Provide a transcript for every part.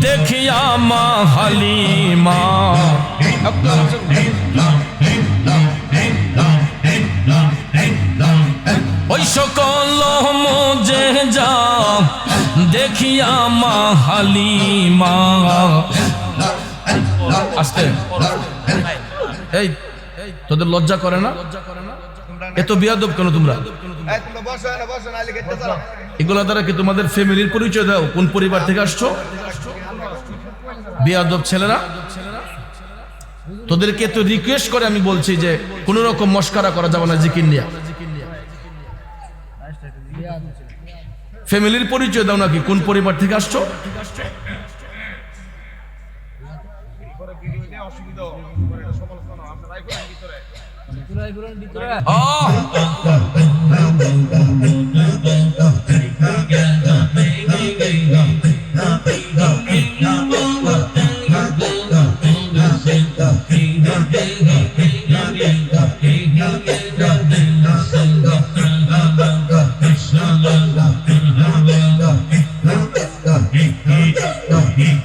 দেখিয়া মা হালিমা ওই সকল মোজে যা দেখিয়া মা হালিমা আস্তে এই তোদের লজ্জা করে না এত বিয়াদব কেন তোমরা এগুলা দ্বারা কি তোমাদের ফ্যামিলির পরিচয় দাও কোন পরিবার থেকে আসছো বিয়াদব ছেলেরা তোদেরকে তো রিকোয়েস্ট করে আমি বলছি যে কোন রকম মস্কারা করা যাবে না জিকির নিয়ে ফ্যামিলির পরিচয় দাও নাকি কোন পরিবার থেকে আসছো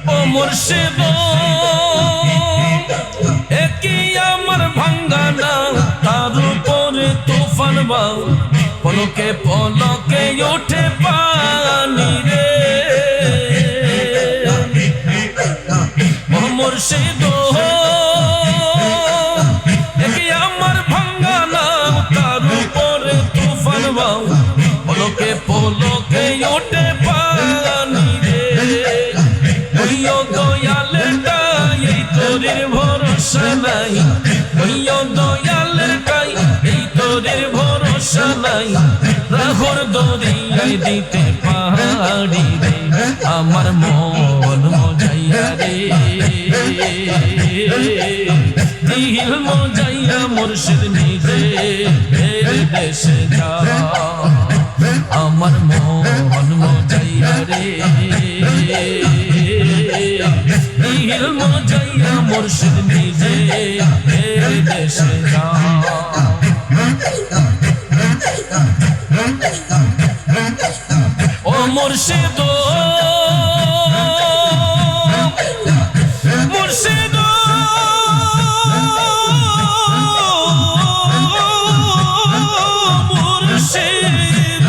ও মুর্শিদ একই আমার ভাঙ্গানা তার উপরে তুফান বাউ পলকে পলকে ওঠে পানি রে ও মুর্শিদ একই আমার ভাঙ্গানা তার উপরে তুফান বাউ পলকে পলকে ওঠে পানি রে ওইও দয়ালের গাই এই তোরের ভরসা নাই ওইও দয়ালের গাই এই তোরের ভরসা নাই রাহর দরিয়ায় দিতে পাহাড়ি রে আমার মন মজাইয়া রে দিল মজাইয়া মুর্শিদ নিজে এর দেশে যা আমার মন মজাইয়া রে দিল মজাইয়া মুর্শিদ নিজে এর দেশে যা ও মুর্শিদ মুর্শিদ মুর্শিদ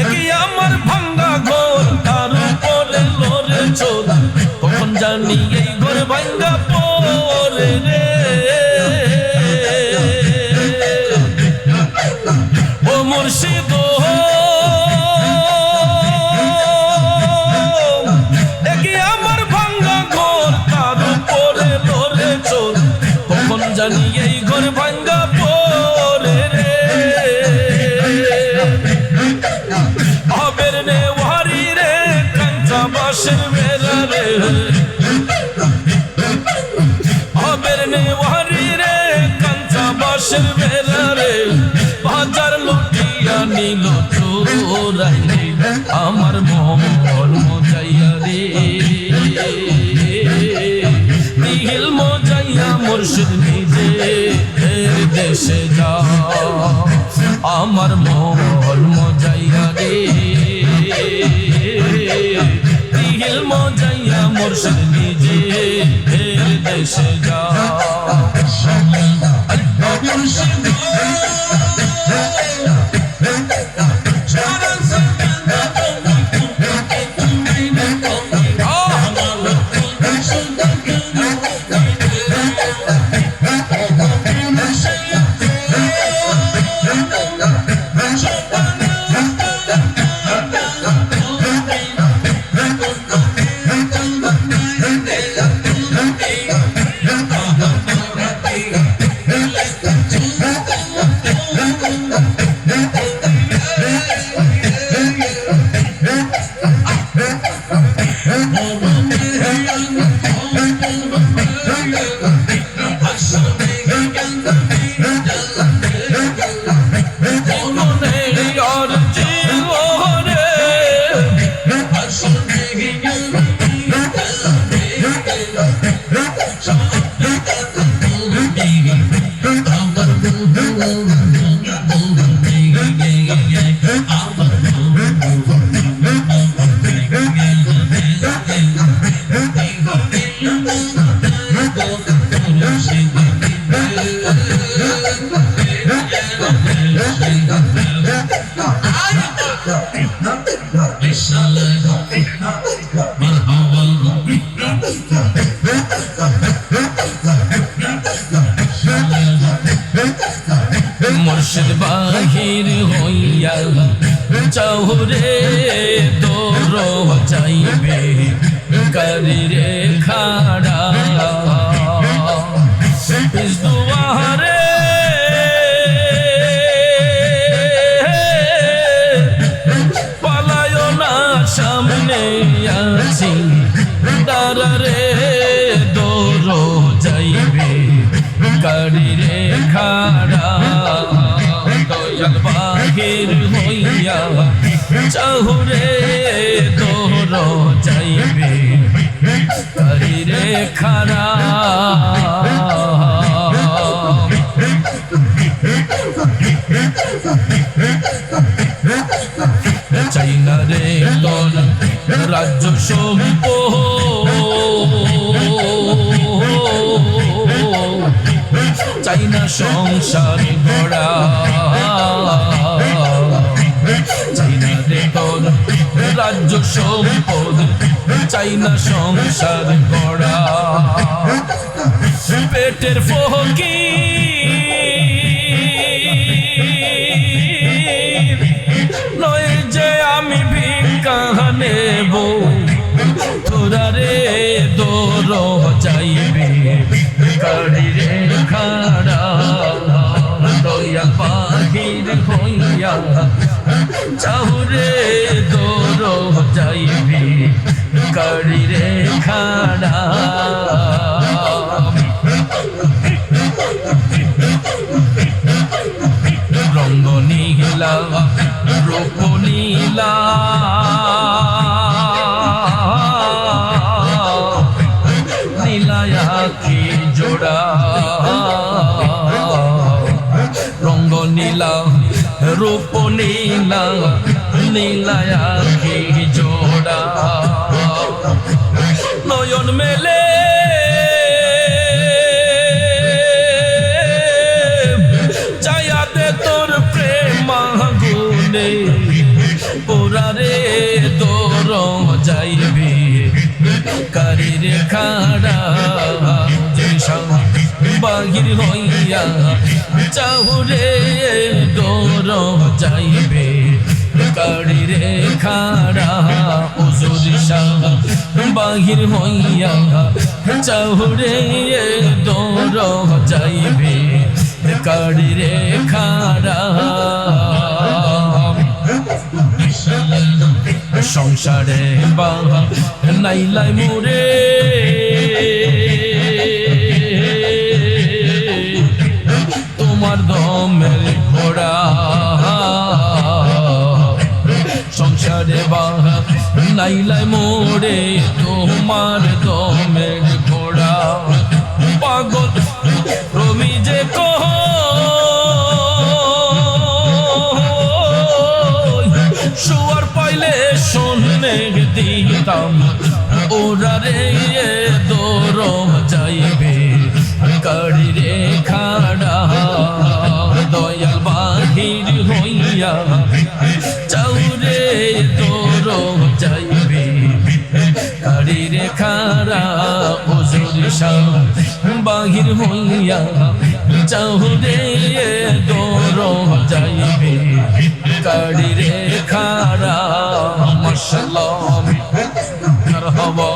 একই আমার ভাঙ্গা ঘর তার উপরে লোরে চোর কখন জানি এই ঘর ভাঙ্গা পড়ে রে ও মুর্শিদ একই আমার ভাঙ্গা ঘর তার উপরে লোরে চোর কখন জানি এই ঘর ভাঙ্গা পড়ে রে আবের নে ওয়ারি রে কাঞ্চা বাসের মেলা রে আবের নে ওয়ারি রে কাঞ্চা বাসের মেলা রে বাজার লুটিয়া নিল চোরাই রে আমার মন মজাইয়া রে দিল মজাইয়া মুর্শিদ নিজে এর দেশে যা আমার মন মজাইয়া রে দিল মজাইয়া মুর্শিদ নিজে এর দেশে যা দেশের বাহির হইয়া চাহুরে তোর যাইবে কারিরে খাড়া দুয়ারে পালায় না সামনে আছি দাঁড়ারে দৌড় যাইবে কারিরে খাড়া দয়াল বাহির হইয়া চাহুরে দৌড় যাইবে কারিরে খাড়া চাই না রে তোর রাজ্য সম্পদ চাই না সংসার গড়া চাই না রে তোর রাজ্য সম্পদ চাই না সংসার গড়া পেটের ফকির নয় যে আমি ভিক্ষা নেব তোরা রে দৌড় যাইবে কারিরে খাড়া দয়াল বাহির হইয়া চাহুরে দৌড় যাইবে কারিরে খাড়া রঙ্গ নীলা রূপ নীলা নীলায়া কি জোড়া রঙ্গ নীলা রূপ নীলা নীলায়া কি জোড়া নয়ন মেলে চায়াতে তোর প্রেম গুনে পোরারে তোর যাইবে কারিরে খাড়া বাহির হইয়া চাহুরে দৌড় যাইবে কারিরে খাড়া হুজুর শাহ বাহির হইয়া চাহুরে দৌড় যাইবে কারিরে খাড়া সংসারে বাহা নাইলাই মোরে তোমার দমের ঘোড়া সংসারে বাহা নাইলাই মোরে তোমার দমের ঘোড়া পাগল রমি যে কহ শুয়ার পাইলে শোনে দিতাম ওরা রে দৌড় যাইবে কারিরে খাড়া দয়াল বাহির হইয়া চাউরে দৌড় যাইবে কারিরে খাড়া হুজুর শাহ বাহির হইয়া চাউরে দৌড় যাইবে কারিরে খাড়া মাশাআল্লাহ মারহাবা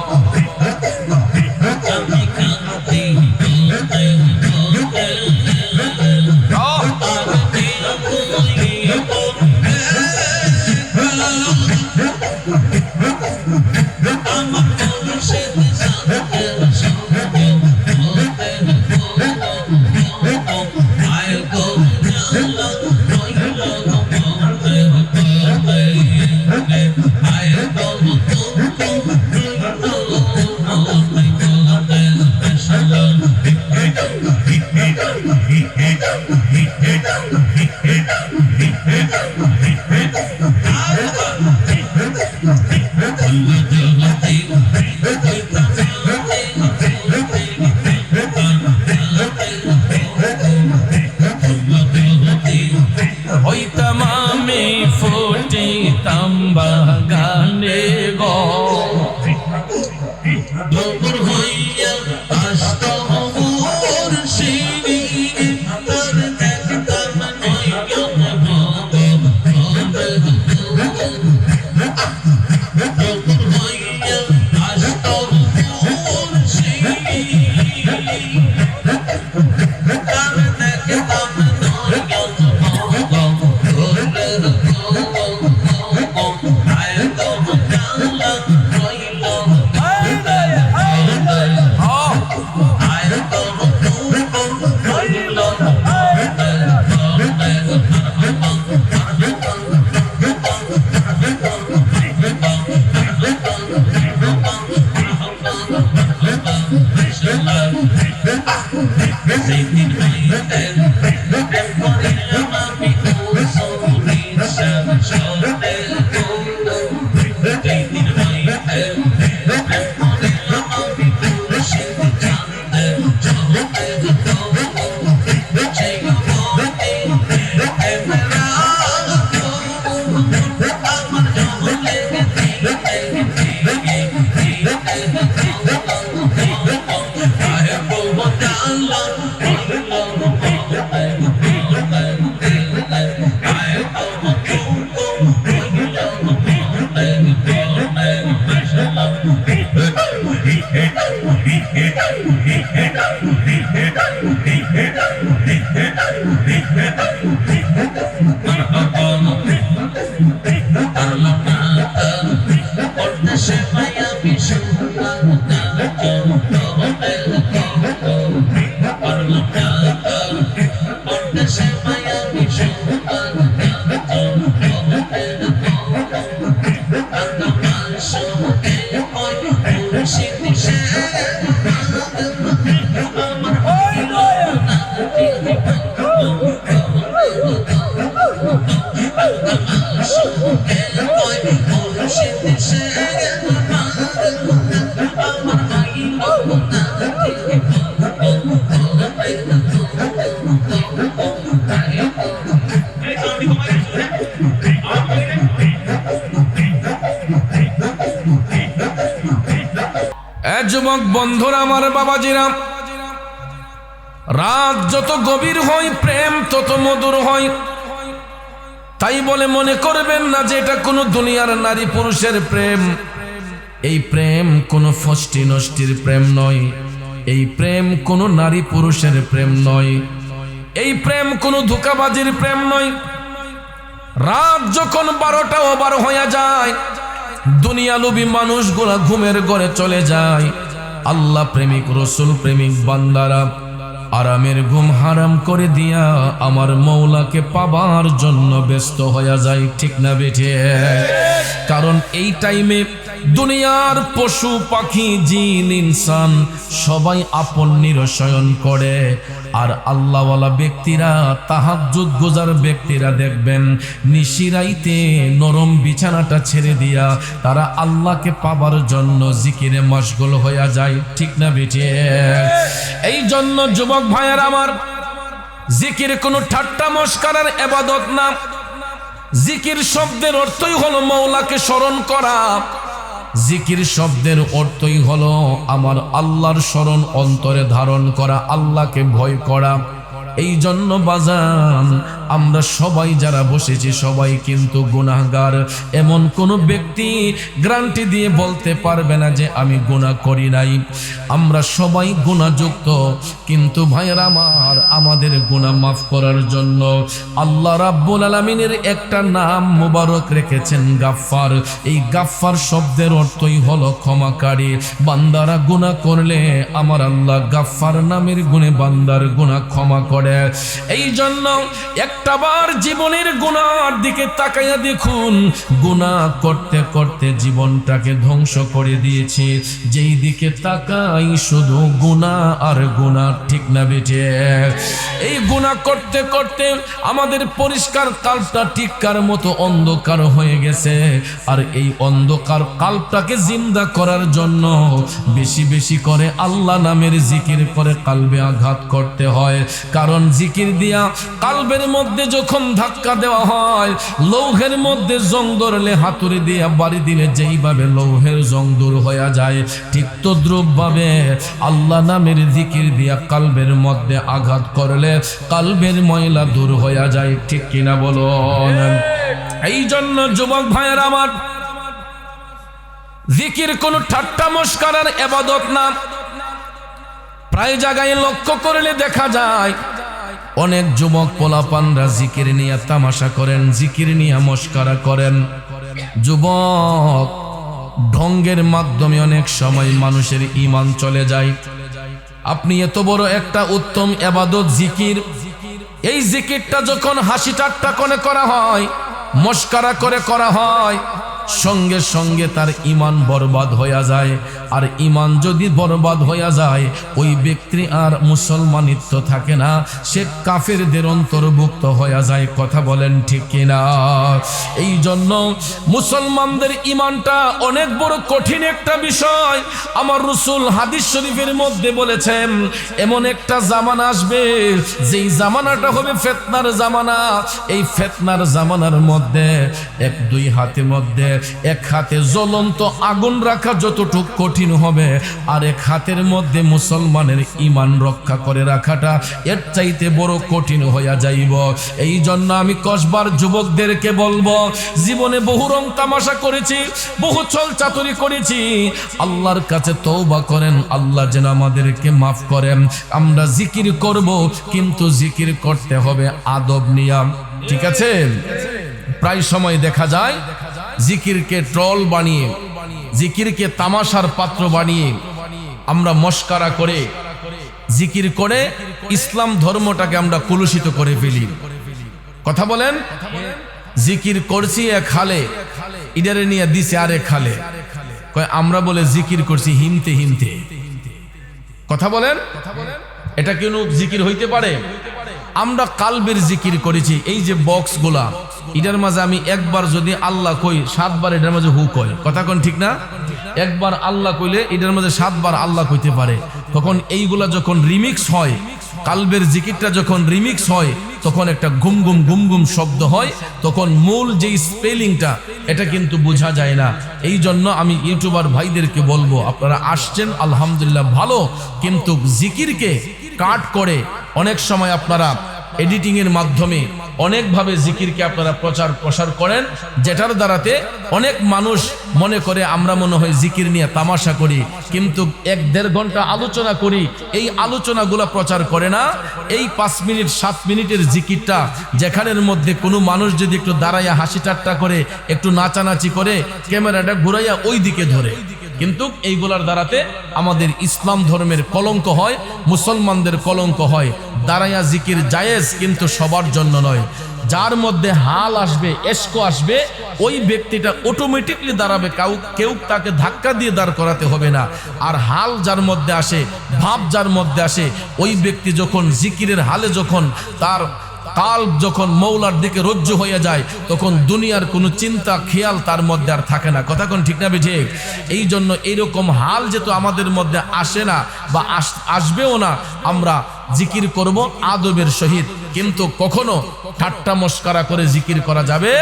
যুবক বন্ধুরা, আমার বাবাজিরা, রাত যত গভীর হয় প্রেম তত মধুর হয়। তাই বলে মনে করবেন না যে এটা কোনো দুনিয়ার নারী পুরুষের প্রেম। এই প্রেম কোনো ফষ্টি নষ্টির প্রেম নয়, এই প্রেম কোনো নারী পুরুষের প্রেম নয়, এই প্রেম কোনো ধোঁকাবাজির প্রেম নয়। রাত যখন 12টা ওভার হয়ে যায়, দুনিয়ালোভী মানুষগুলা ঘুমের ঘরে চলে যায়, আল্লাহ প্রেমিক রসুল প্রেমিক বান্দারা আরামের ঘুম হারাম করে দিয়া আমার মৌলাকে পাবার জন্য ব্যস্ত হয়ে যায়। ঠিক না বেঠে? কারণ এই টাইমে দুনিয়ার পশু পাখি জিন ইনসান সবাই আপন নিরসয়ন করে, আর আল্লাহওয়ালা ব্যক্তিরা তাহাজ্জুদ গুজার ব্যক্তিরা দেখবেন নিশিরাইতে নরম বিছানাটা ছেড়ে দিয়া তারা আল্লাহকে পাবার জন্য জিকিরে মশগুল হয়ে যায়। ঠিক না বেটে? এই জন্য যুবক ভাইয়ের আমার, জিকির কোনো ঠাট্টা মস্করার ইবাদত না। জিকির শব্দের অর্থই হলো মৌলাকে স্মরণ করা। জিকির শব্দের অর্থই হলো আমার আল্লাহর স্মরণ অন্তরে ধারণ করা, আল্লাহকে ভয় করা। এই জন্য বাজান, আমরা সবাই যারা বসেছি সবাই কিন্তু গুনাহগার। এমন কোনো ব্যক্তি গ্যারান্টি দিয়ে বলতে পারবে না যে আমি গুনাহ করি নাই। আমরা সবাই গুনাহযুক্ত, কিন্তু ভাইয়েরা আমার, আমাদের গুনাহ মাফ করার জন্য আল্লাহ রাব্বুল আলামিনের একটা নাম মুবারক রেখেছেন, গাফফার। এই গাফফার শব্দের অর্থই হলো ক্ষমাকারী। বান্দারা গুনাহ করলে আমার আল্লাহ গাফফার নামের গুণে বান্দার গুনাহ ক্ষমা করে। এই জন্য একটাবার জীবনের গুনার দিকে তাকাইয়া দেখুন, গুনাহ করতে করতে জীবনটাকে ধ্বংস করে দিয়েছি। যেই দিকে তাকাই শুধু গুনাহ আর গুনাহ। ঠিক না বেটে? এই গুনাহ করতে করতে আমাদের পরিষ্কার কালটা টিক্কার মতো অন্ধকার হয়ে গেছে। আর এই অন্ধকার কালটাকে জিন্দা করার জন্য বেশি বেশি করে আল্লাহ নামের জিকির করে কালবে আঘাত করতে হয়। কারণ জিকির দিয়া কালবের মধ্যে যখন ধাক্কা দেওয়া হয়, লৌহের মধ্যে জং ধরলে হাতুড়ি দিয়া বাড়ি দিলে যেইভাবে লৌহের জং দূর হয়ে যায়, ঠিক তদ্রূপ ভাবে আল্লাহ নামের জিকির দিয়া কালবের মধ্যে আঘাত করলে কালবের ময়লা দূর হয়ে যায়। ঠিক কিনা বলুন? এই জন্য যুবক ভাইয়ের আমার, জিকির কোনো ঠাট্টা মস্করার ইবাদত না। প্রায় জায়গায় লক্ষ্য করলে দেখা যায় অনেক যুবক পোলাপানরা জিকির নিয়ে তামাশা করেন, জিকির নিয়ে মস্করা করেন। যুবক, ঢঙ্গের মাধ্যমে অনেক সময় মানুষের ঈমান চলে যায়। আপনি এত বড় একটা উত্তম ইবাদত জিকির, এই জিকিরটা যখন হাসি ঠাট্টা করে করা হয়, মস্করা করে করা হয়, সঙ্গে সঙ্গে তার ঈমান বরবাদ হয়ে যায়। আর ঈমান যদি বরবাদ হয়ে যায়, ওই ব্যক্তি আর মুসলমানিত্ব থাকে না, সে কাফেরদের অন্তর্ভুক্ত হয়ে যায়। কথা বলেন ঠিক কিনা? এই জন্য মুসলমানদের ঈমানটা অনেক বড় কঠিন একটা বিষয়। আমার রাসূল হাদিস শরীফের মধ্যে বলেছেন, এমন একটা জামানা আসবে যেই জামানাটা হবে ফিতনার জামানা। এই ফিতনার জামানার মধ্যে এক দুই হাতের মধ্যে এক হাতে জ্বলন্ত আগুন রাখা যতটুক কঠিন হবে, আর এক হাতের মধ্যে মুসলমানের ঈমান রক্ষা করে রাখাটা এর চাইতে বড় কঠিন হইয়া যাইব। এই জন্য আমি কসবার যুবকদেরকে বলবো, জীবনে বহু রং তামাশা করেছি, বহু ছল চাতুরি করেছি, আল্লাহর কাছে তওবা করেন, আল্লাহ যেন আমাদেরকে মাফ করেন। আমরা জিকির করব, কিন্তু জিকির করতে হবে আদব নিয়ম, ঠিক আছে? প্রায় সময় দেখা যায় জিকিরকে ট্রল বানিয়ে, জিকিরকে তামাশার পাত্র বানিয়ে আমরা মস্কারা করে জিকির করে ইসলাম ধর্মটাকে আমরা কলুষিত করে ফেলি। কথা বলেন, জিকির করছি এক খালে, ইডারে নিয়ে দিছে আরেক খালে, আমরা বলে জিকির করছি হিমতে হিমতে। কথা বলেন, এটা কেন জিকির হইতে পারে? আমরা কালবের জিকির করেছি। এই যে বক্স গুলা, এটার মাঝে আমি একবার যদি আল্লাহ কই 7 বার এটার মাঝে হু কয়, কথা কোন ঠিক না? একবার আল্লাহ কইলে এটার মাঝে 7 বার আল্লাহ কইতে পারে। তখন এইগুলা যখন রিমিক্স হয়, কালবের জিকিরটা যখন রিমিক্স হয়, তখন একটা ঘুম ঘুম ঘুম ঘুম শব্দ হয়, তখন মূল যে স্পেলিংটা এটা কিন্তু বোঝা যায় না। এই জন্য আমি ইউটিউবার ভাইদেরকে বলবো, আপনারা আসছেন আলহামদুলিল্লাহ ভালো, কিন্তু জিকিরকে কাট করে অনেক সময় আপনারা এডিটিং এর মাধ্যমে অনেকভাবে জিকিরকে আপনারা প্রচার প্রসার করেন, যেটার দ্বারাতে অনেক মানুষ মনে করে আমরা মনে হয় জিকির নিয়ে তামাশা করি, কিন্তু 1-1.5 ঘন্টা আলোচনা করি, এই আলোচনাগুলো প্রচার করে না। এই 5 মিনিট 7 মিনিটের জিকিরটা, যেখানের মধ্যে কোনো মানুষ যদি একটু দাঁড়াইয়া হাসি ঠাট্টা করে, একটু নাচানাচি করে, ক্যামেরাটা ঘুরাইয়া ওই দিকে ধরে, কিন্তু এইগুলার দ্বারাতে আমাদের ইসলাম ধর্মের কলঙ্ক হয়, মুসলমানদের কলঙ্ক হয়। দাঁড়াইয়া জিকির জায়েজ, কিন্তু সবার জন্য নয়। যার মধ্যে হাল আসবে, এশক আসবে, ওই ব্যক্তিটা অটোমেটিকলি দাঁড়াবে, কেউ তাকে ধাক্কা দিয়ে দাঁড় করাতে হবে না। আর হাল যার মধ্যে আসে, ভাব যার মধ্যে আসে, ওই ব্যক্তি যখন জিকিরের হালে, যখন তার কাল যখন মৌলার দিকে রজ্জু হয়ে যায়, তখন দুনিয়ার কোনো চিন্তা খেয়াল তার মধ্যে আর থাকে না। কথা কোন ঠিক না ঠিক? এই জন্য এইরকম হাল যেহেতু আমাদের মধ্যে আসে না বা আসবেও না, আমরা জিকির করব আদবের সহিত, কিন্তু কখনো ঠাট্টা মস্কারা করে জিকির করা যাবে।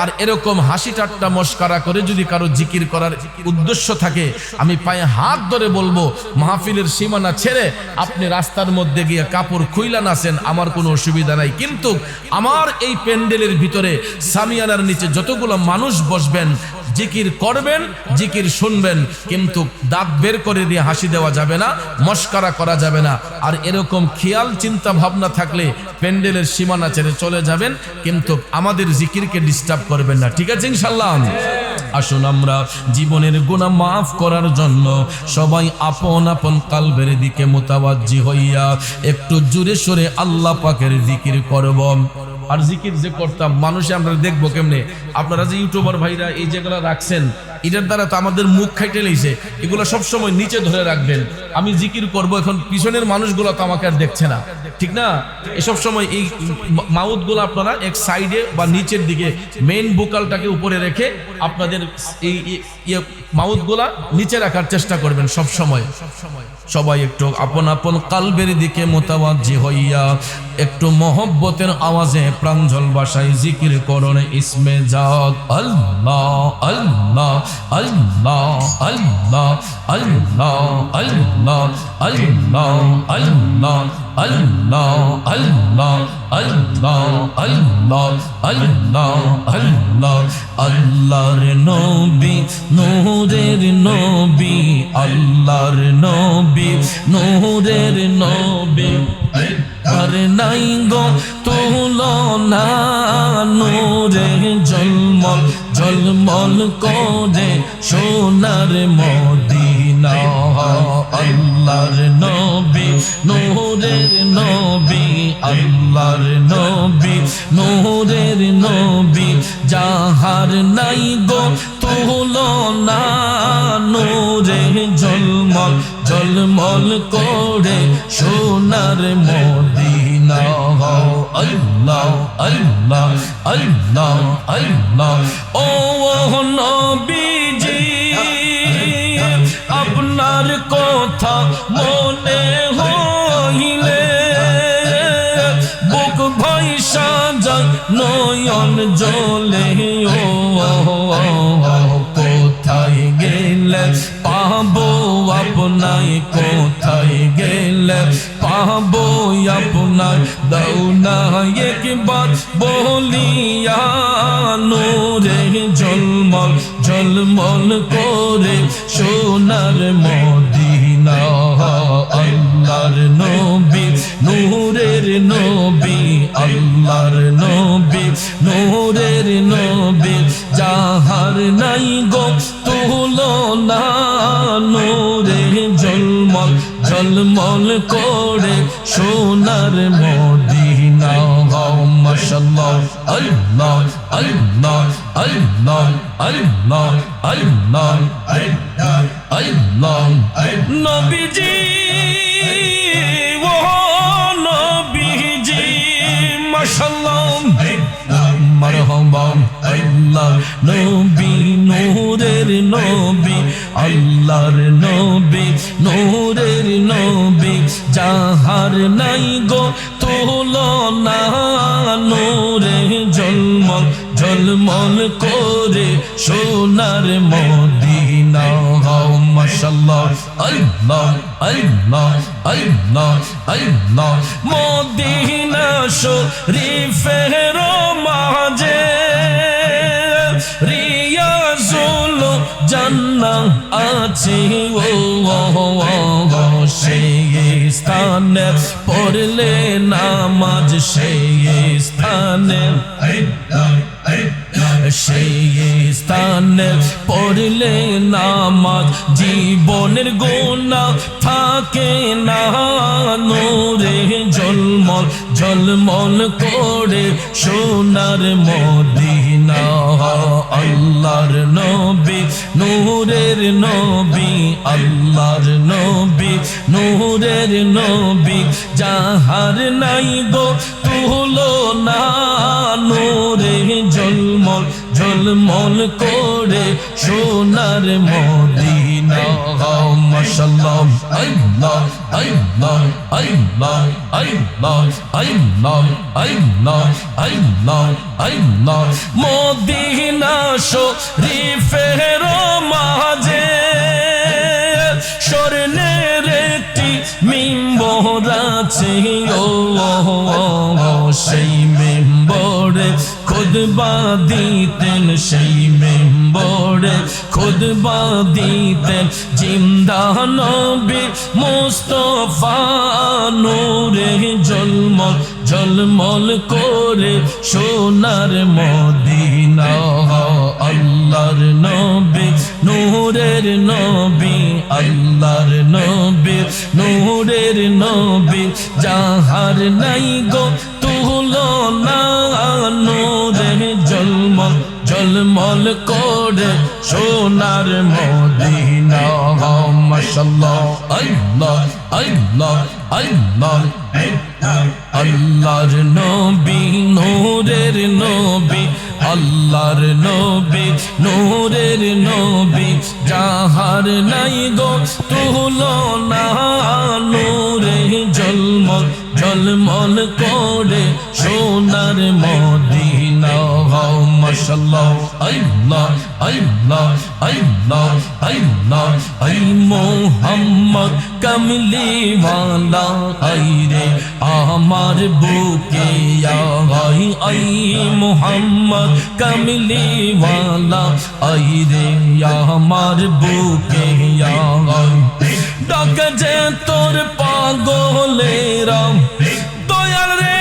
আর এরকম হাসি ঠাট্টা মস্কারা করে যদি কারো জিকির করার উদ্দেশ্য থাকে, আমি পায়ে হাত ধরে বলবো, মাহফিলের সীমানা ছেড়ে আপনি রাস্তার মধ্যে গিয়ে কাপড় খুইলা নাচেন, আমার কোনো অসুবিধা নাই, কিন্তু আমার এই প্যান্ডেলের ভিতরে সামিয়ানার নিচে যতগুলো মানুষ বসবেন, জিকির করবেন, জিকির শুনবেন, কিন্তু দাঁত বের করে দিয়ে হাসি দেওয়া যাবে না, মস্কারা করা যাবে না। আর এরকম খেয়াল চিন্তা ভাবনা থাকলে প্যান্ডেলের সীমানা ছেড়ে চলে যাবেন, কিন্তু আমাদের জিকিরকে ডিস্টার্ব করবেন না, ঠিক আছে ইনশাআল্লাহ? আসুন আমরা জীবনের গুনাহ মাফ করার জন্য সবাই আপন আপন কালবের দিকে মুতাওয়াজ্জি হইয়া একটু জোরে সোরে আল্লাহ পাকের জিকির করব। আর জিকির যে করতাম, মানুষে আমরা দেখবো কেমনে, আপনারা যে ইউটিউবার ভাইরা এই যেগুলো রাখছেন, এটার দ্বারা তো আমাদের মুখ খাইটে লেগেছে, এগুলো সবসময় নিচে ধরে রাখবেন। আমি জিকির করব, এখন পিছনের মানুষগুলো তো আমাকে আর দেখছে না, ঠিক না? এসব সময় এই মাউথগুলো আপনারা এক সাইডে বা নিচের দিকে, মেইন ভোকালটাকে উপরে রেখে আপনাদের এই মাউথগুলা নিচে রাখার চেষ্টা করবেন সব সময়। সবাই একটু আপন আপন কালবের দিকে মুতাওয়াজ্জি হইয়া একটু মহব্বতের আওয়াজে প্রাঞ্জল ভাষায় জিকির করুন ইসমে জাত আল্লাহ আল্লাহ আল্লাহ আল্লাহ আল্লাহ আল্লাহ আল্লাহ আল্লাহ আল্লাহ আল্লাহ আল্লাহ আল্লাহ আল্লাহ আল্লাহ আল্লাহর নবী নূরের নবী আল্লাহর নবী নূরের নবী আর নাই গো তুলনা নূরে ঝলমল ঝলমল করে সোনার মদিনা আল্লাহর নবী নূরের নবী আল্লাহর নবী নূরের নবী যাহার নাই গো তুলনা নূরে ঝলমল ঝলমল করে সোনার মদিনা আল্লাহ আল্লাহ আল্লাহ আল্লাহ ও নবীজি আপনার কথা মনে হইলে বুক ভয়সা যায় নয়ন জ্বলে ও পাবো আপনায় কোথায় গেলে পাবো আপনায় দাও না একবার বলিয়া নূরে ঝলমল ঝলমল করে সোনার মদিনা আল্লাহর নবী নূরের নবী আল্লাহর নবী নূরের নবী যাহার নাই গো তুলনা নূরে ঝলমল ঝলমল করে সোনার মদিনা মাশাআল্লাহ আল্লাহ আল্লাহ আল্লাহ আল্লাহ আল্লাহ আল্লাহ নবীজি ও নবীজি মাশাআল্লাহ মারহাবা আল্লাহ নবী নূরের নবী আল্লাহর নবী নূরের নবী যাহার নাই গো তুলনা নূরে ঝলমল ঝলমল করে সোনার মদিনা মাশাআল্লাহ আল্লাহ আল্লাহ আল্লাহ আল্লাহ মদিনা শরীফের মাঝে রিয়াজুল জান্নাহ আছে ও সেই স্থানে পড়লে নামাজ সেই স্থানে সেই স্থানে পড়লে নামাজ জীবনের গুনাহ থাকে না নূরে ঝলমল ঝলমল করে সোনার মদিনা আল্লাহর নবী নূরের নবী আল্লাহর নবী নূরের নবী যাহার নাই গো তুলনা নূরে ঝলমল ঝলমল করে সোনার মদিনা মাশাআল্লাহ আল্লাহ আল্লাহ আল্লাহ আল্লাহ আল্লাহ আল্লাহ আল্লাহ আল্লাহ মদিনা শরীফের মাঝে স্বর্ণের একটি মিম্বর আছে ও সেই মিম্বরে খুতবা দিতেন সেই মিম্বরে খুতবা দিতেন জিন্দা নবী মুস্তাফা নূরে ঝলমল ঝলমল করে সোনার মদিনা আল্লাহর নবী নূরের নবী আল্লাহর নবী নূরের নবী যাহার নাই গো তুলনা নূরে ঝলমল ঝলমল করে সোনার মদিনা মাশাআল্লাহ আল্লাহ আল্লাহ আল্লাহ আল্লাহর নবী নূরের নবী আল্লাহর নবী নূরের নবী যাহার নাই গো তুলনা নূরে ঝলমল ঝলমল করে সোনার মদিনা মাশাআল্লাহ আল্লাহ আল্লাহ আল্লাহ আল্লাহ আই মোহাম্মদ কমলি ওয়ালা আই রে আমার বুকে আই আই মোহাম্মদ কমলি ওয়ালা আই রে আমার বুকে আই ডাক যে তোর পাগলেরা দয়াল রে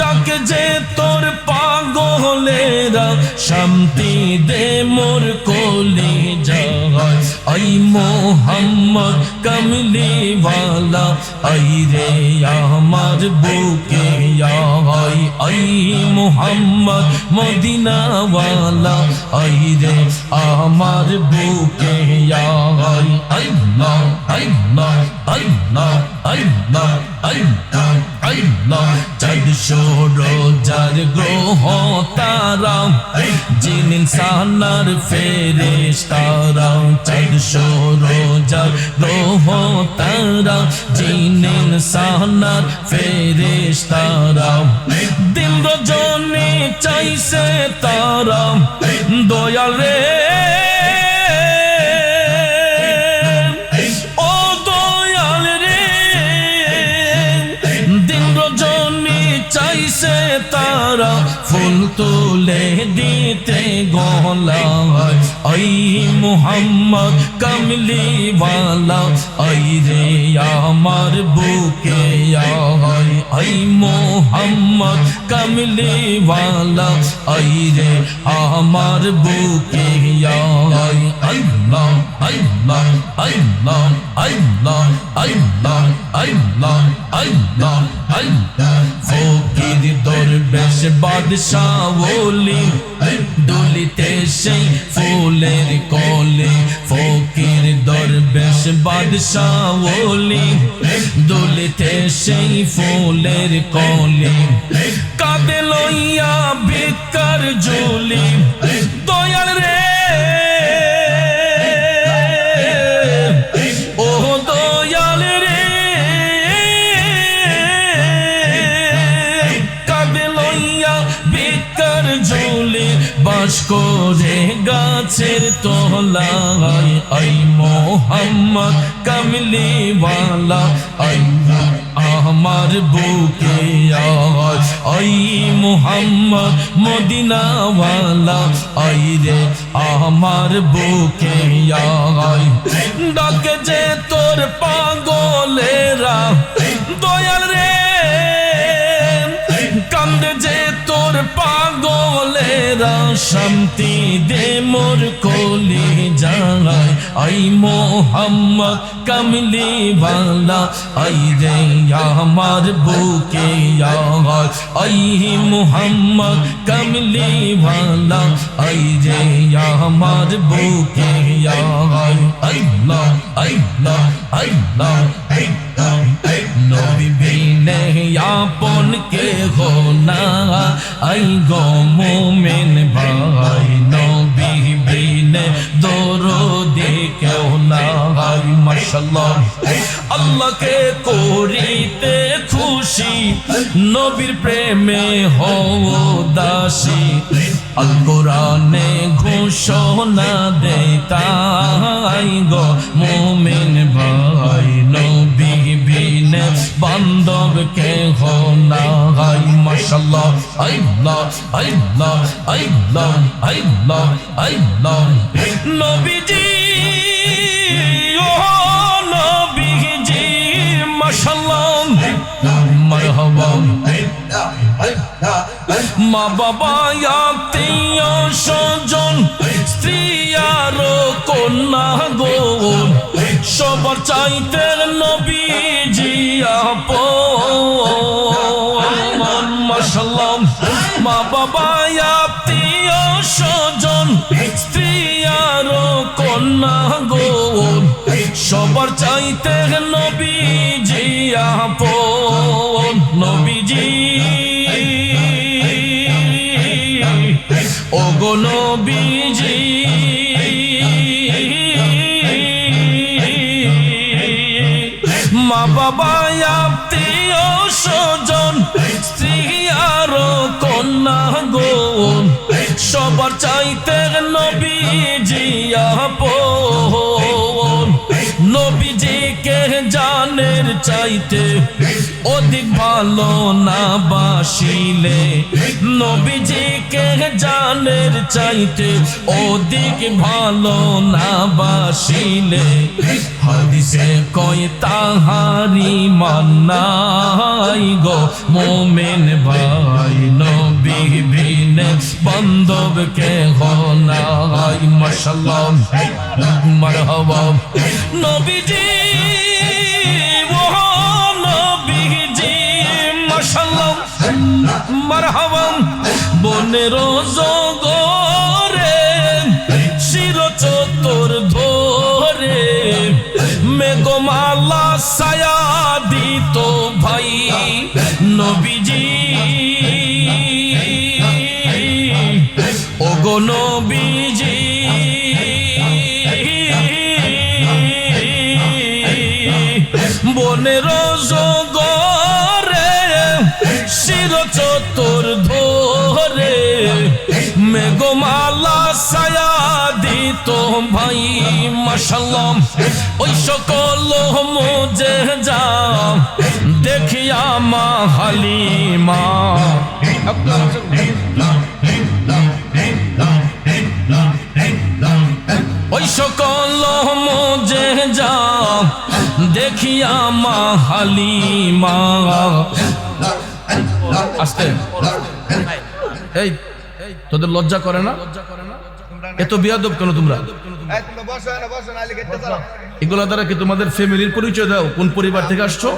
ডাক যে তোর পাগলেরা শান্তি দে মোর কোলে যায় আই মোহাম্মদ কমলি ওয়ালা আই রে আমার বুকে আই আই মোহাম্মদ মদিনা ওয়ালা আই রে আমার বুকে আই আল্লাহ আল্লাহ আল্লাহ আল্লাহ আল্লাহ আল্লাহ চাঁদ সূরজার গ্রহ তারা জিন ইনসানার ফেরেশতারা চাঁদ সূরজার গ্রহ তারা জিন ইনসানার ফেরেশতারা দিন রজনী চাইছে তারা দয়াল রে ও দয়াল রে দিন রজনী চাইছে তারা ফুল তুলে দিতে গলায় আই মুহাম্মদ কামলি ওয়ালা আই রে আমার বুকে আই মুহাম্মদ কামলি ওয়ালা আই রে আমার বুকে আই আল্লাহ আল্লাহ আল্লাহ আল্লাহ আল্লাহ আল্লাহ আল্লাহ আল্লাহ ফকির দরবেশ বাদশাহ ওলি দুলিতে সেই ফুলের কলি ফকির দরবেশ বাদশাহ ওলি দুলিতে সেই ফুলের কলি কাঁধে লইয়া ভিক্ষার ঝুলি দয়াল রে ও দয়াল রে কাঁধে লইয়া ভিক্ষার ঝুলি বাস করে গাছের তলায় আই মোহাম্মদ কামলি ওয়ালা আই আমার বুকে আই মোহাম্মদ মদিনা ওয়ালা আই রে আমার বুকে আই ডাকে যে তোর পাগলেরা দয়াল রে কান্দে যে তোর পাগলেরা শান্তি দে মোর কলি যায় আই মোহাম্মদ কামলি ওয়ালা আই রে আমার বুকে আই মোহাম্মদ কামলি ওয়ালা আই রে আমার বুকে আল্লাহ আল্লাহ আল্লাহ নবী বিনে আপন কে হো না আই গো মোমেন ভাই নবী বিনে দরদি কেউ না আই মাশাআল্লাহ আল্লাহকে করিতে খুশি নবীর প্রেমে হও দাসী আল কোরআনে ঘোষণা দেয় তাই গো মোমেন ভাই নবী বিনে বান্ধব কে হো না আই মাশাআল্লাহ আল্লাহ আল্লাহ আল্লাহ আল্লাহ আল্লাহ নবীজি ও নবীজি মাশাআল্লাহ মারহাবা মা বাবা আত্মীয় স্বজন স্ত্রী আর কন্যা গো সবার চাইতে নবীজি আপন মাশাআল্লাহ মা বাবা আত্মীয় স্বজন স্ত্রী আর কন্যা গো সবার চাইতে নবীজি আপন নবীজি ও গো নবীজি মা বাবা আত্মীয় স্বজন স্ত্রী আর কন্যা গো সবার চাইতে নবীজি আপন নবীজিকে জানের চাইতে অধিক ভালো না বাসিলে নবীজিকে জানের চাইতে অধিক ভালো না বাসিলে হাদিসে কয় তাহারি মান্নাই গো মোমেন ভাই নবী বিনে বান্ধব কে হো না আই মাশাআল্লাহ মারহাবা নবীজি ও নবীজি মাশাআল্লাহ মারহাবা বনের জগরে শির চতুর ধরে মেঘমালা ছায়া দিত ভাই নবীজি ও গো নবীজি বনের জগরে শির চতুর ধরে মেঘমালা ছায়া দিত ভাই মাশাআল্লাহ ওই সকল মুজে যা দেখিয়া মা হালিমা ওই সকল মুজে যা দেখিয়া মা হালিমা আস্তে এই তোদের লজ্জা করে না এত বিয়াদব কেন তোমরা এগুলা দ্বারা কি তোমাদের ফ্যামিলির পরিচয় দাও কোন পরিবার থেকে আসছো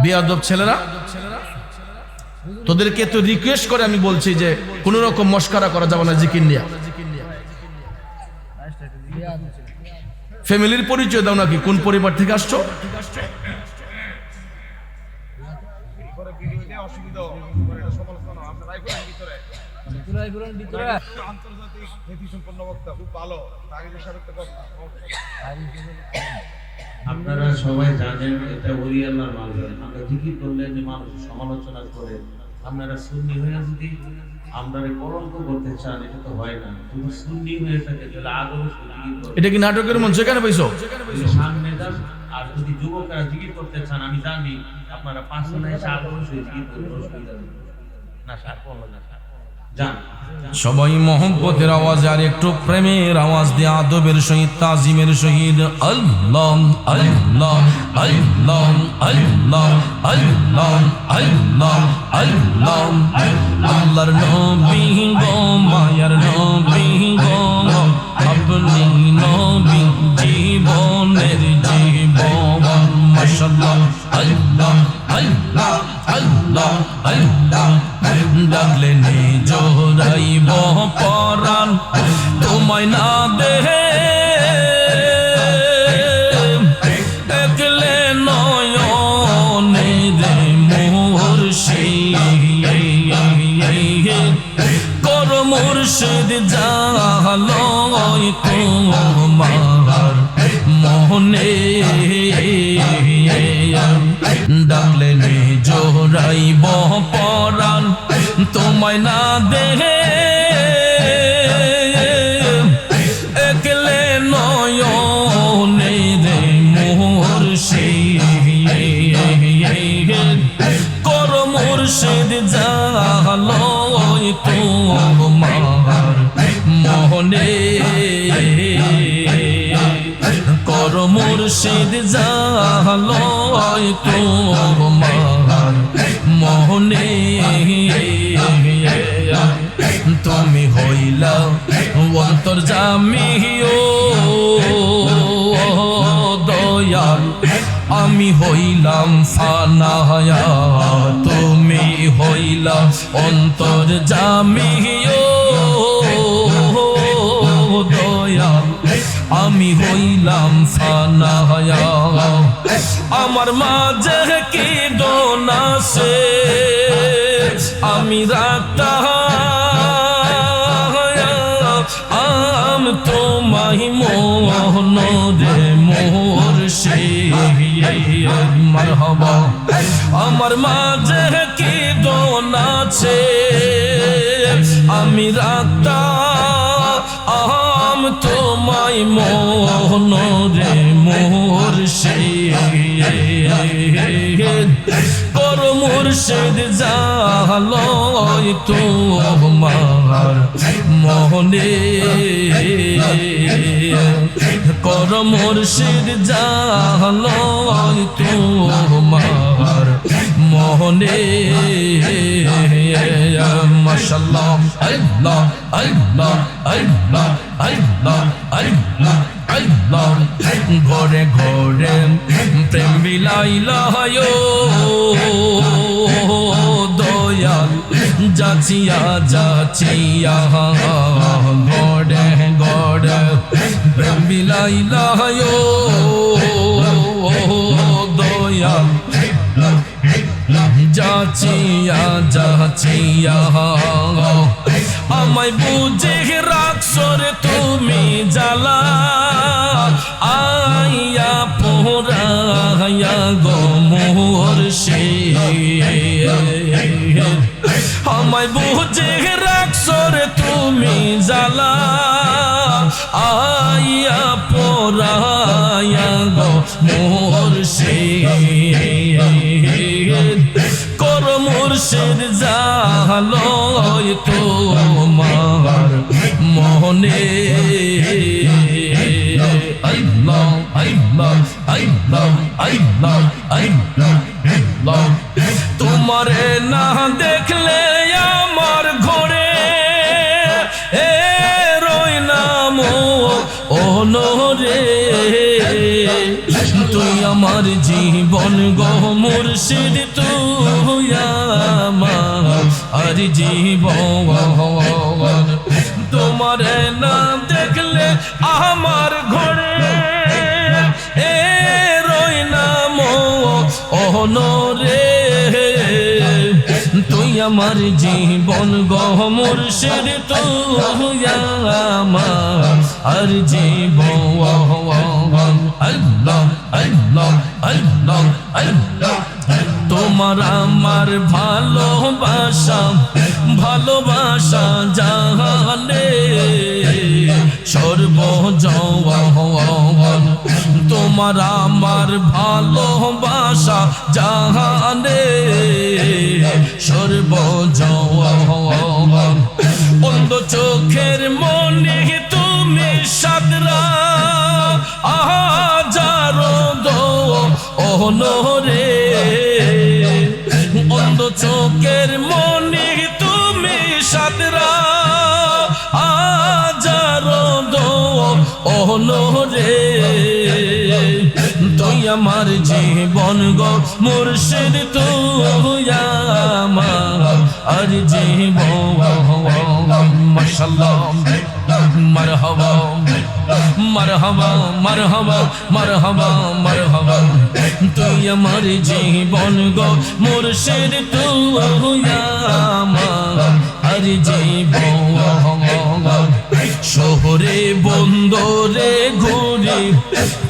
বিয়াদব ছেলেরা তোদেরকে এত রিকোয়েস্ট করে আমি বলছি যে কোন রকম মস্কারা করা যাবে না জিকির নিয়ে ফ্যামিলির পরিচয় দাও নাকি কোন পরিবার থেকে আসছো আপনারা সবাই জানেন এটা ওলি আল্লাহর মালগান আমরা জিকির করলে যে মানুষ সমালোচনা করে আপনারা সুন্নি হয়ে যদি আমরা কলঙ্ক করতে চান এটা তো হয় না তুমি সুন্নি হয়ে থাকে তাহলে আদর্শ জিকির করো এটা কি নাটকের মঞ্চ কেন পাইছো সামনে যান আর যদি যুবকরা জিকির করতে চান আমি জানি আপনারা পাঁচজনে এসে আদর্শ জিকির করতে অসুবিধা নেই না স্যার বললো না স্যার জান সবাই মোহব্বতের আওয়াজ আর একটু প্রেমের আওয়াজ দিয়ে আদবের সহিত তাজিমের সহিত আল্লাহ আল্লাহ আল্লাহ আল্লাহ আল্লাহ আল্লাহ আল্লাহ আল্লাহর নবী গো মায়ার নবী গো আপনি নবী জীবনের জীবন মাশাআল্লাহ আল্লাহ আল্লাহ আল্লাহ আল্লাহ ডাকলে জোরাইব পরাণ তোমায় না দেহে দেখলে নয়নে রে মুর্শিদ কর মুর্শিদ জালয় তোমার মোহনে ডাকলে জোরাইব পরাণ তোমায় না দেহে একলে নয়নে রে মুর্শিদ কর মুর্শিদ জালয় তোমার মোহনে কর মুর্শিদ জালয় তোমার মোহনে তুমি হইলা অন্তর্যামী ও দয়াল আমি হইলাম ফানায়া তুমি হইলা অন্তর্যামী ও দয়াল আমি হইলাম ফানায়া আমার মাঝে কি দোনাসে আমি রাখতাম তোমায় মোহন রে মুর্শিদ মারহাবা আমার মাঝে কি দোনাছে আমি রাখতাম তোমায় মোহন রে মুর্শিদ কর মুর্শিদ জালয় তোমার মোহনে কর মুর্শিদ জালয় তোমার মোহনে মাশাআল্লাহ আল্লাহ আল্লাহ আল্লাহ আল্লাহ আল্লাহ আল্লাহ ঘরে ঘরে প্রেম বিলাইলা দয়াল যাচিয়া যাচিয়া ঘরে ঘরে প্রেম বিলাইলা দয়াল যাচিয়া যাচিয়া আমায় বুঝে রাখছরে তুমি জ্বালা আইয়া পোরা গো মুর্শিদ আমায় বুঝে রাখছো রে তুমি জ্বালা আইয়া পোরায়া গো মুর্শিদ কর মুর্শিদ জালয় তোমার মনে আল্লাহ আল্লাহ আল্লাহ আল্লাহ আল্লাহ তোমারে না দেখলে আমার ঘরে এ রই নাম অনরে তুই আমার জীবন গো মুর্শিদ তুই আমার জীবন তোমারে না দেখলে আমার ঘরে এ রই নাম অনরে তুই আমার জীবন গো মুর্শিদ তুই আমার জীবন আল্লাহ আল্লাহ আল্লাহ আল্লাহ তোমার আমার ভালোবাসা ভালোবাসা জানে সর্বজীবন তোমার আমার ভালোবাসা জানে সর্বজীবন অন্ধ চোখের মনে তুমি সাদরা আহাজারো দো অনরে অন্ধ চোখের মনে তুমি সাদরা আহাজারো দো অনরে তুই আমার জীবন গো মুর্শিদ তুই আমার জীবন মাশাআল্লাহ মারহাবা মারহাবা মারহাবা মারহাবা মারহাবা তুই আমার জীবন গো মুর্শিদ তুই আমার জীবন শহরে বন্দরে ঘুরি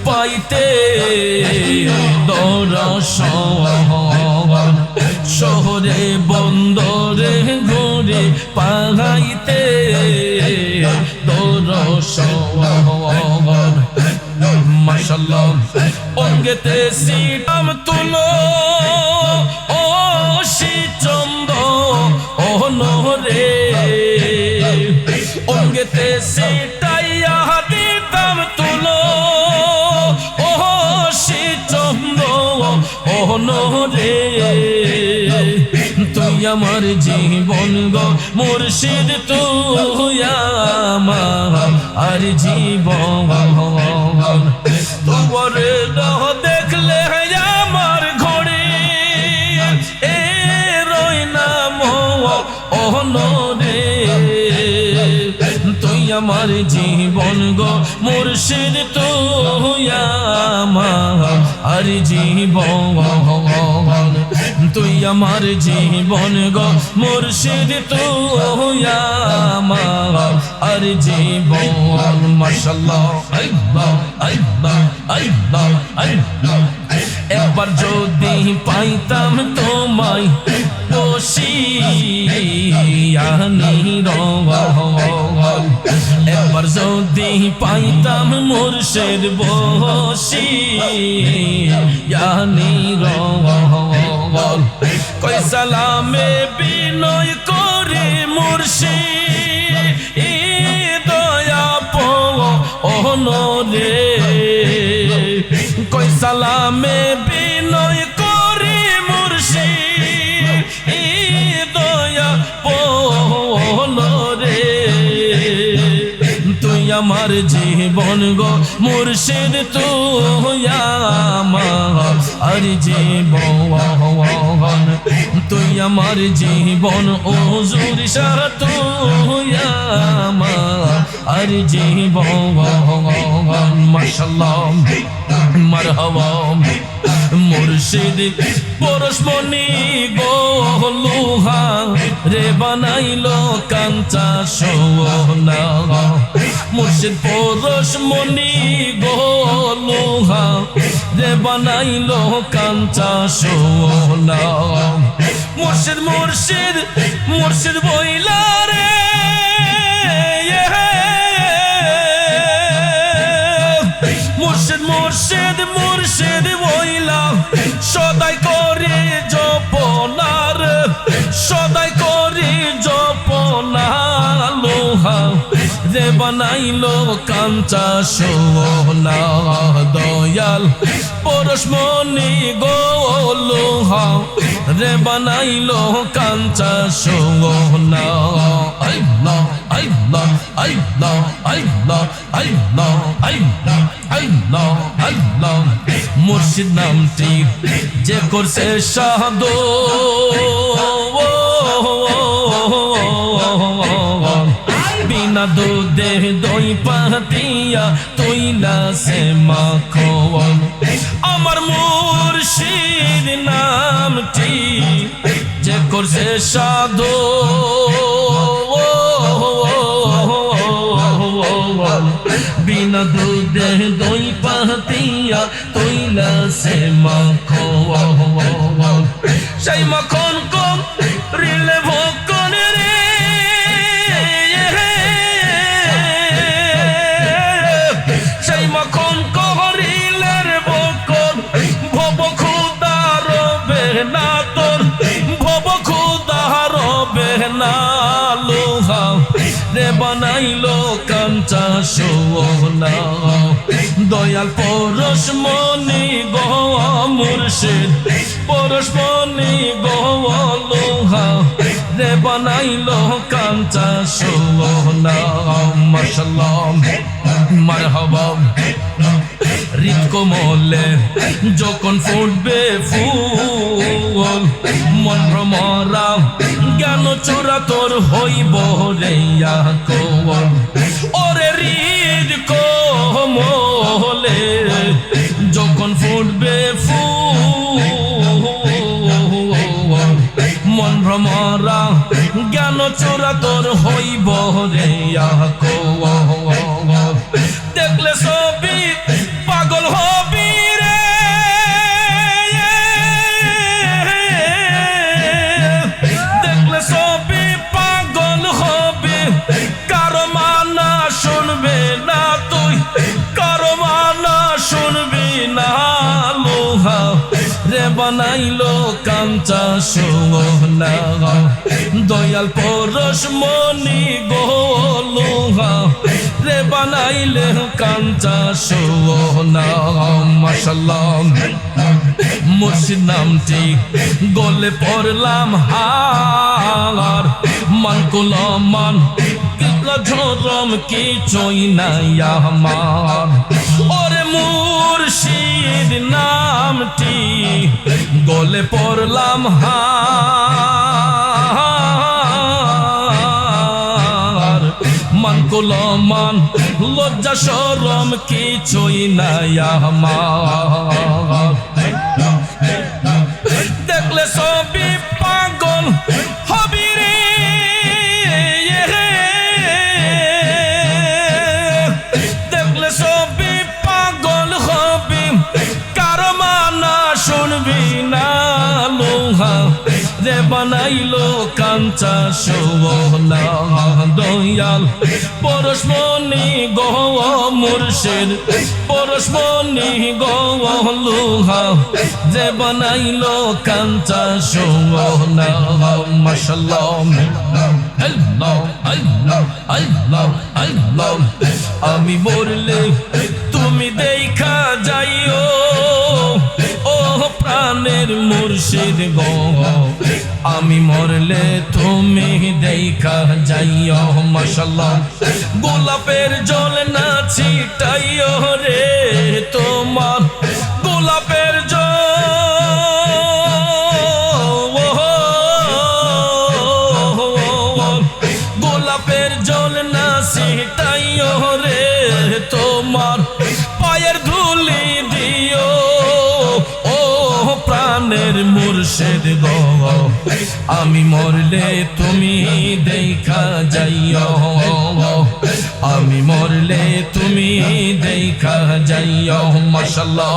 পাইতে দর্শন শহরে বন্দরে ঘুরি পাইতে দর্শন মাশাআল্লাহ অঙ্গেতে সিটাম তুলো ও শীচন্দ অনরে অঙ্গেতে সিটাইয়া দিতাম তুলো ও শীচন্দ অনরে তুই আমার জীবন গো মুর্শিদ তুই আমার জীবন তোমারে দেখলে আমার ঘরে এ রই নাম অনরে তুই আমার জীবন গো মুর্শিদ তুই আমার জীবন তুই আমার জীবন গো মুর্শিদ তুই আমার জীবন মাশাআল্লাহ আল্লাহ আল্লাহ আল্লাহ আল্লাহ একবার যদি পাইতাম তোমায় বসিয়ানি রওয়াল একবার যদি পাইতাম মুর্শিদ বসিয়ানি রওয়াল কই সালামে বিনয় করে মুর্শিদ দয়া পো অনরে কই সালামে বিনয় করে মুর্শিদ দয়া পো অনরে তুই আমার জীবন গো মুর্শিদ তুই আমার জীবন তুই আমার জীবন ওজুর শাহ তুই আমার জীবন মাশাআল্লাহ মারহাবা মুর্শিদ পরশমণি গো লোহা রে বানাইলো কাঞ্চা সোনা মুর্শিদ পরশমণি গো লোহা রে বানাইলো কাঞ্চা সোনা মুর্শিদ মুর্শিদ মুর্শিদ বইলা রে মুর্শিদ মুর্শিদ মুর্শিদ বইলা সদাই করি জপনার সদাই করি জপনা লোহা রে বানাইলো কাঞ্চা সোনা দয়াল পরশমণি গো লোহা রে বানাইলো কাঞ্চা সোনা আল্লাহ আল্লাহ আল্লাহ আল্লাহ আল্লাহ আল্লাহ আল্লাহ আল্লাহ মুর্শিদ নামটি যে করছে সাধু বিনা দুধে দই পাতিয়া তৈলা সে মাখো আমার মুর্শিদ নামটি যে করছে সাধু বিনা দুধে দই পাতিয়া তৈলা সে মাখো সেই মাখন কম রিলে ভোকন রে সেই মাখন কহরিলের বকন ভব খুদার বেহনা তোর ভব খুদার বেহনা লোহা রে বানাইলো কাঞ্চা সোনা দয়াল পরশমণি গো মুর্শিদ পরশমণি গো লোহা রে বানাইলো কাঞ্চা সোনা মাশাআল্লাহ মারহাবা হৃদ কোমলে যখন ফুটবে ফুল মন ভ্রমরা জ্ঞান চোরা তোর হইব রে কোল ওরে হৃদ কোমলে যখন ফুটবে ফুল মন ভ্রমরা জ্ঞান চোরা তোর হইব রে কোল দেখলে সবই পাগল হবি রে দেখলে সবই পাগল হবে কারো মানা শুনবে না তুই কারো মানা শুনবি না লোহা রে বানাইলো কাঞ্চা সোনা দয়াল পরশমণি গো লোহা রে বানাইলে কাঞ্চা সোনা মাশাআল্লাহ মুর্শিদ নামটি গলে পড়লাম হার মান কুলা মান কিতলা ঝরম কিছুই নাই আমার ওরে মুর্শিদ নামটি গলে পড়লাম হার মান কুলা মান লজ্জা শরম কিছুই নাই আমার দেখলে সবই পাগল হবি রে দেখলে সবই পাগল হবি কারো মানা শুনবি না লোহা রে বানাইলো কাঞ্চা সোনা দয়াল পরশমণি গো মুর্শিদ পরশমণি গো লোহা রে বানাইলো কাঞ্চা সোনা মাশাআল্লাহ আল্লাহ আল্লাহ আল্লাহ আল্লাহ আমি মরলে তুমি দেখা যাইও ও প্রাণের মুর্শিদ গো আমি মরলে তুমি দেখা যাইও মাশাআল্লাহ গোলাপের জল না ছিটাইও রে তোমার গোলাপের গোলাপের জল না ছিটাইও রে তোমার পায়ের ধুলি দিও ও প্রাণের মুর্শিদ গো আমি মরলে তুমি দেখা যাইও আমি মরলে তুমি দেখা যাইও মাশাআল্লাহ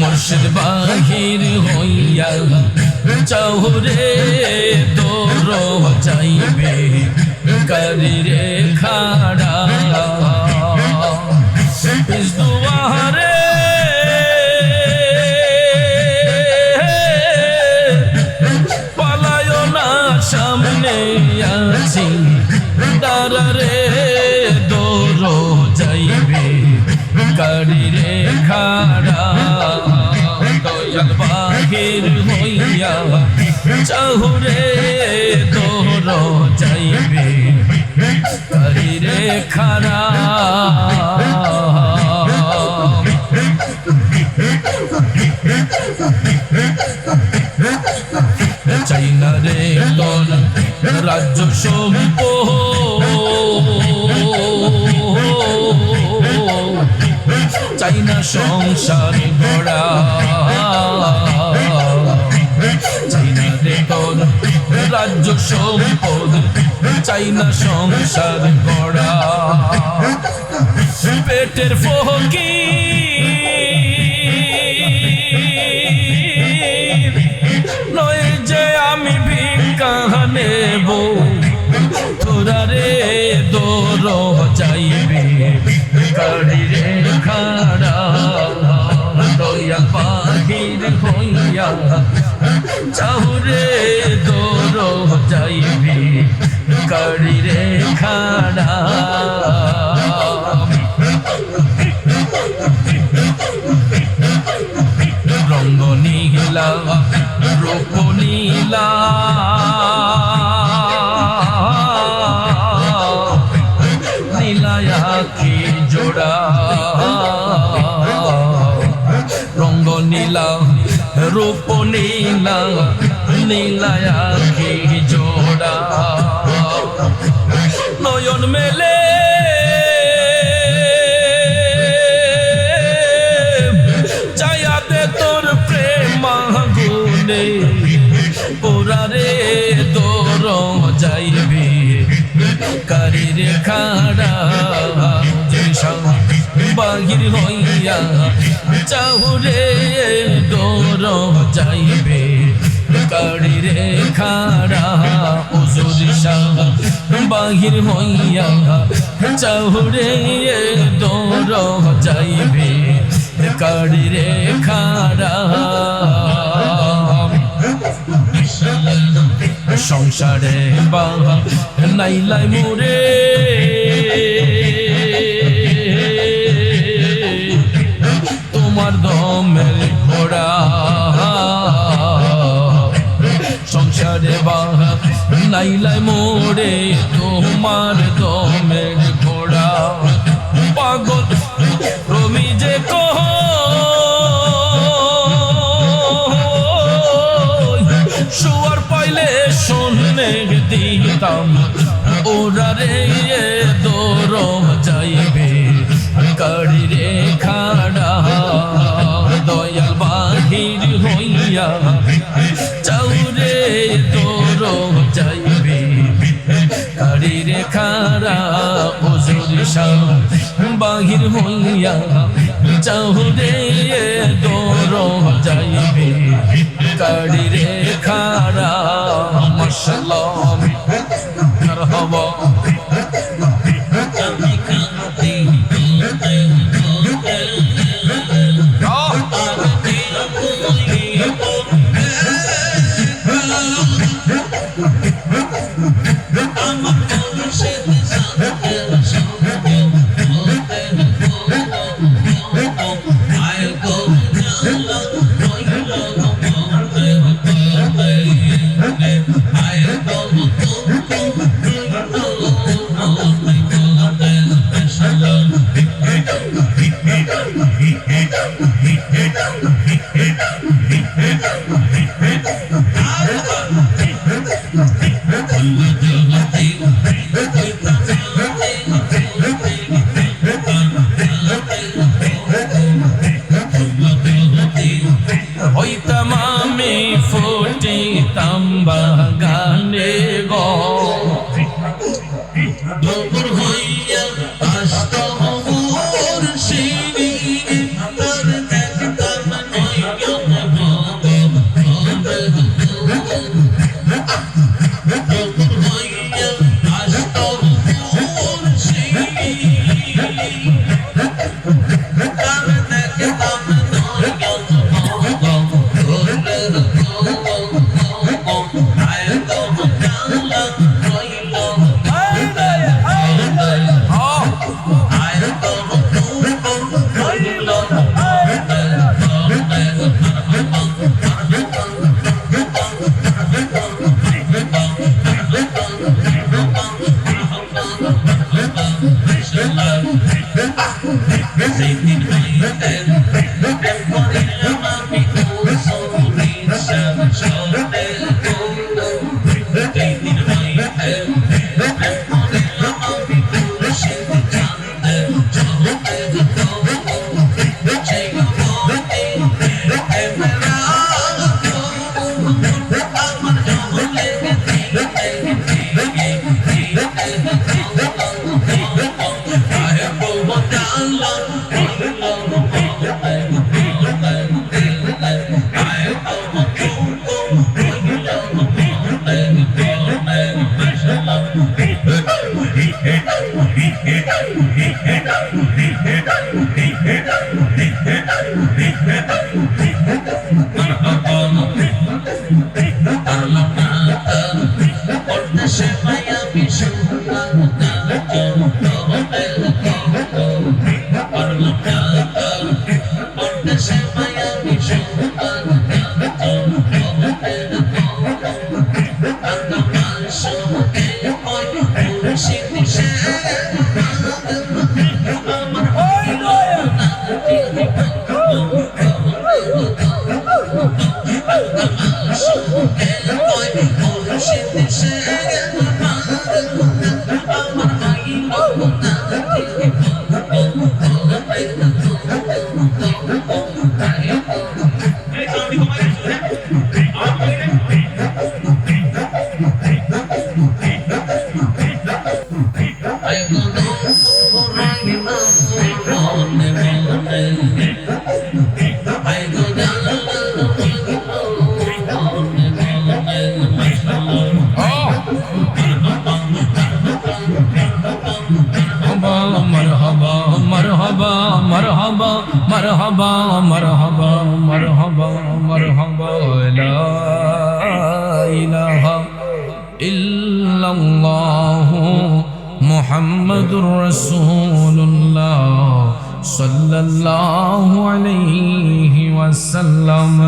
মুর্শিদ বাহির হইয়া চৌরে তোর যাইবে করিরে খাড়া দুয়ারে পালায় না সামনে আছি দাঁড়ারে দৌড় যাইবে করিরে খাড়া দয়াল বাহির হইয়া চৌরে দৌড় যাইবে করিরে খাড়া চাই না রে তোর রাজ্য সম্পদ চাই না সংসার গড়া চাই না রে তোর রাজ্য সম্পদ চাই না সংসার গড়া পেটের ফকির নয় যে আমি ভিক্ষা নেব তোরা রে দৌড় যাইবে করিরে খাড়া দয়াল বাহির হইয়া চাহুরে দৌড় যাইবে করিরে খাড়া রঙ্গ নীলা রূপ নীলা নীলায়া কি জোড়া রঙ্গ নীলা রূপ নীলা নীলায়া কি জোড়া নয়ন মেলে চায়াতে তোর প্রেম গুনে পোরারে তোর যাইবে করিরে খাড়া বাহির হইয়া চাহুরে দৌড় যাইবে করিরে খাড়া হুজুর শাহ বাহির হইয়া চাহুরে দৌড় যাইবে করিরে খাড়া সংসারে বাবা নাইলাই মোরে তোমার দমের ঘোড়া সংসারে বাবা নাইলাই মোরে তোমার দমের ঘোড়া পাগল রমি যে কহ শুয়ার পাইলে শুনে দিতাম ওরা রে দৌড় যাইবে করিরে খাড়া দয়াল বাহির হইয়া চাউরে দৌড় যাইবে করিরে খাড়া হুজুর শাহ বাহির হইয়া চাউরে দৌড় যাইবে করিরে খাড়া মাশাআল্লাহ মারহাবা হইতাম আমি ফুটিতাম বাগানে গো দুপুর হইয়া আসতো মোর শিরি তোর দেখতাম নয়ন ভাবে দুপুর হইয়া আসতো মোর শিরি তোর দেখতাম নয়ন مرحبا مرحبا مرحبا مرحبا مرحبا لا إله إلا الله محمد رسول الله صلى الله عليه وسلم